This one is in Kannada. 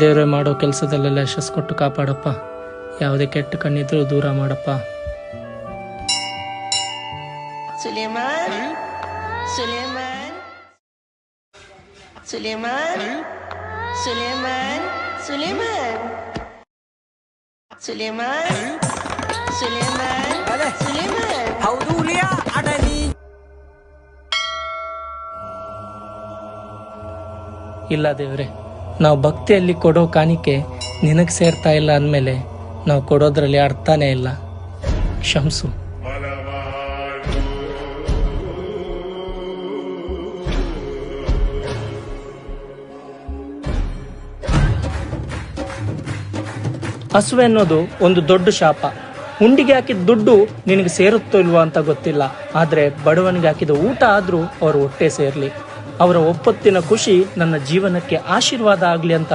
ದೇವರೇ ಮಾಡೋ ಕೆಲಸದಲ್ಲೆಲ್ಲ ಯಶಸ್ಸು ಕೊಟ್ಟು ಕಾಪಾಡಪ್ಪ. ಯಾವುದೇ ಕೆಟ್ಟ ಕಣ್ಣಿದ್ರೂ ದೂರ ಮಾಡಪ್ಪ. ಸುಲೇಮಾನ್ ಸುಲೇಮಾನ್ ಸುಲೇಮಾನ್ ಸುಲೇಮಾನ್ ಸುಲೇಮಾನ್ ಸುಲೇಮಾನ್ ಸುಲೇಮಾನ್ ಸುಲೇಮಾನ್ ಹೌದು ಹುಲಿಯ ಅಡನಿ. ಇಲ್ಲ ದೇವ್ರೆ, ನಾವು ಭಕ್ತಿಯಲ್ಲಿ ಕೊಡೋ ಕಾಣಿಕೆ ನಿನಗೆ ಸೇರ್ತಾ ಇಲ್ಲ ಅಂದಮೇಲೆ ನಾವು ಕೊಡೋದ್ರಲ್ಲಿ ಅರ್ಥನೇ ಇಲ್ಲ. ಕ್ಷಮಿಸು. ಹಸುವೆ ಅನ್ನೋದು ಒಂದು ದೊಡ್ಡ ಶಾಪ. ಹುಂಡಿಗೆ ಹಾಕಿದ ದುಡ್ಡು ನಿನಗೆ ಸೇರುತ್ತೋ ಇಲ್ವೋ ಅಂತ ಗೊತ್ತಿಲ್ಲ, ಆದ್ರೆ ಬಡವನಿಗೆ ಹಾಕಿದ ಊಟ ಆದ್ರೂ ಅವ್ರ ಹೊಟ್ಟೆ ಸೇರ್ಲಿ. ಅವರ ಒಪ್ಪತ್ತಿನ ಖುಷಿ ನನ್ನ ಜೀವನಕ್ಕೆ ಆಶೀರ್ವಾದ ಆಗ್ಲಿ ಅಂತ